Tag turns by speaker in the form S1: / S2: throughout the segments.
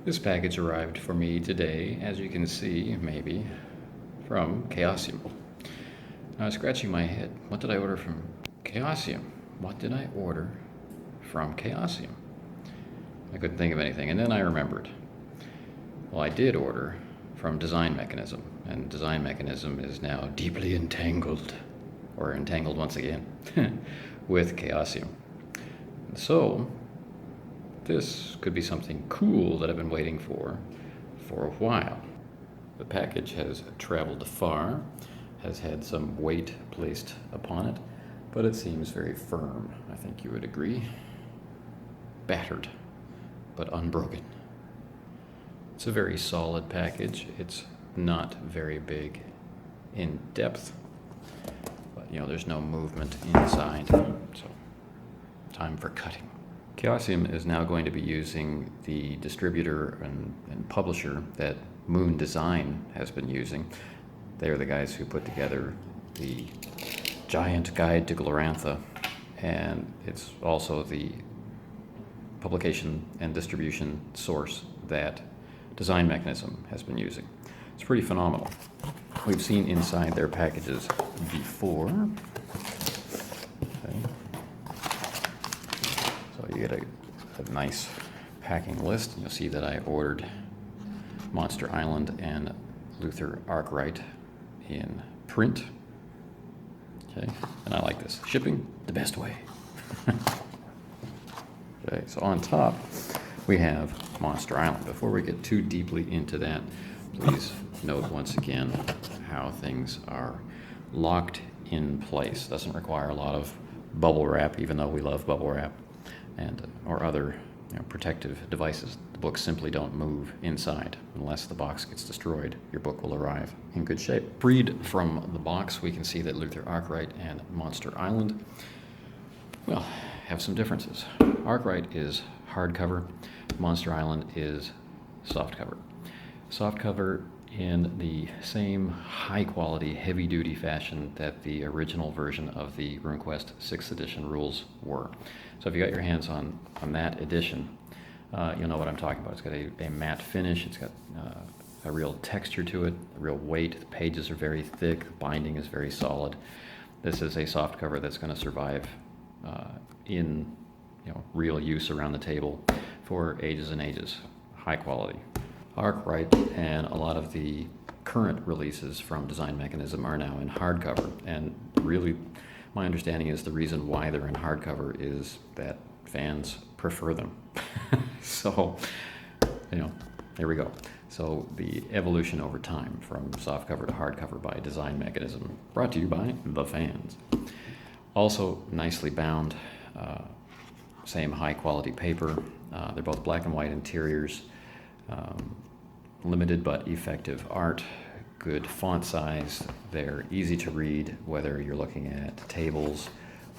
S1: This package arrived for me today, as you can see, maybe, from Chaosium. I was scratching my head. What did I order from Chaosium? What did I order from Chaosium? I couldn't think of anything, and then I remembered. Well, I did order from Design Mechanism, and Design Mechanism is now deeply entangled, or entangled once again, with Chaosium. So, this could be something cool that I've been waiting for a while. The package has traveled far, has had some weight placed upon it, but it seems very firm. I think you would agree. Battered, but unbroken. It's a very solid package. It's not very big in depth, but there's no movement inside, so time for cutting. Chaosium is now going to be using the distributor and publisher that Moon Design has been using. They're the guys who put together the giant guide to Glorantha, and it's also the publication and distribution source that Design Mechanism has been using. It's pretty phenomenal. We've seen inside their packages before. Okay. So you get a nice packing list. You'll see that I ordered Monster Island and Luther Arkwright in print. Okay, and I like this. Shipping the best way. Okay, so on top we have Monster Island. Before we get too deeply into that, please note once again how things are locked in place. Doesn't require a lot of bubble wrap, even though we love bubble wrap and or other protective devices. The books simply don't move inside. Unless the box gets destroyed, your book will arrive in good shape. Freed from the box, we can see that Luther Arkwright and Monster Island, well, have some differences. Arkwright is hardcover. Monster Island is softcover. Softcover in the same high-quality, heavy-duty fashion that the original version of the RuneQuest 6th edition rules were. So if you got your hands on that edition, you'll know what I'm talking about. It's got a matte finish. It's got a real texture to it, a real weight. The pages are very thick. The binding is very solid. This is a softcover that's going to survive in real use around the table for ages and ages. High quality. Arkwright and a lot of the current releases from Design Mechanism are now in hardcover, and really my understanding is the reason why they're in hardcover is that fans prefer them. So, here we go. So the evolution over time from softcover to hardcover by Design Mechanism, brought to you by the fans. Also nicely bound, same high quality paper. They're both black and white interiors. Limited but effective art, good font size. They're easy to read, whether you're looking at tables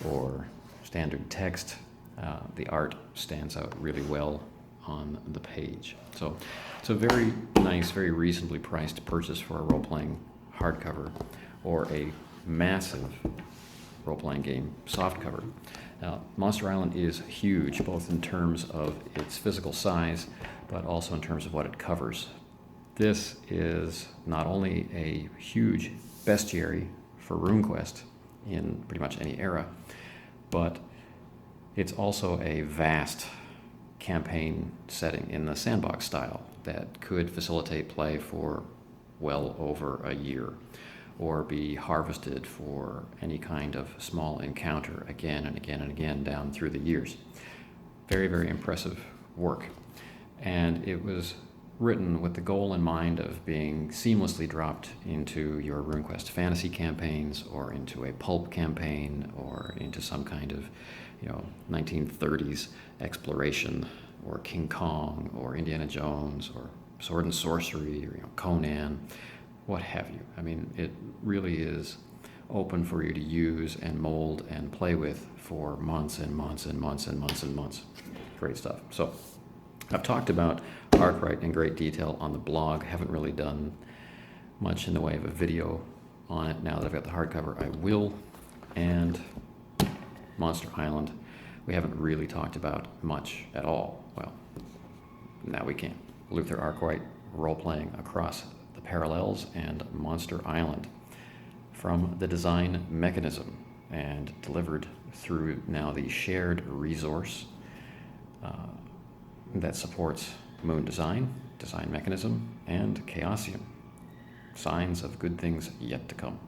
S1: or standard text. The art stands out really well on the page. So it's a very nice, very reasonably priced purchase for a role-playing hardcover or a massive role-playing game softcover. Now, Monster Island is huge, both in terms of its physical size, but also in terms of what it covers. This is not only a huge bestiary for RuneQuest in pretty much any era, but it's also a vast campaign setting in the sandbox style that could facilitate play for well over a year, or be harvested for any kind of small encounter again and again and again down through the years. Very, very impressive work. And it was written with the goal in mind of being seamlessly dropped into your RuneQuest fantasy campaigns, or into a pulp campaign, or into some kind of 1930s exploration, or King Kong, or Indiana Jones, or Sword and Sorcery, or Conan, what have you. I mean, it really is open for you to use and mold and play with for months and months and months and months and months. Great stuff. So I've talked about Arkwright in great detail on the blog. Haven't really done much in the way of a video on it. Now that I've got the hardcover, I will. And Monster Island, we haven't really talked about much at all. Well, now we can. Luther Arkwright role-playing across the parallels and Monster Island from the design mechanism and delivered through now the shared resource that supports Moon Design, Design Mechanism, and Chaosium. Signs of good things yet to come.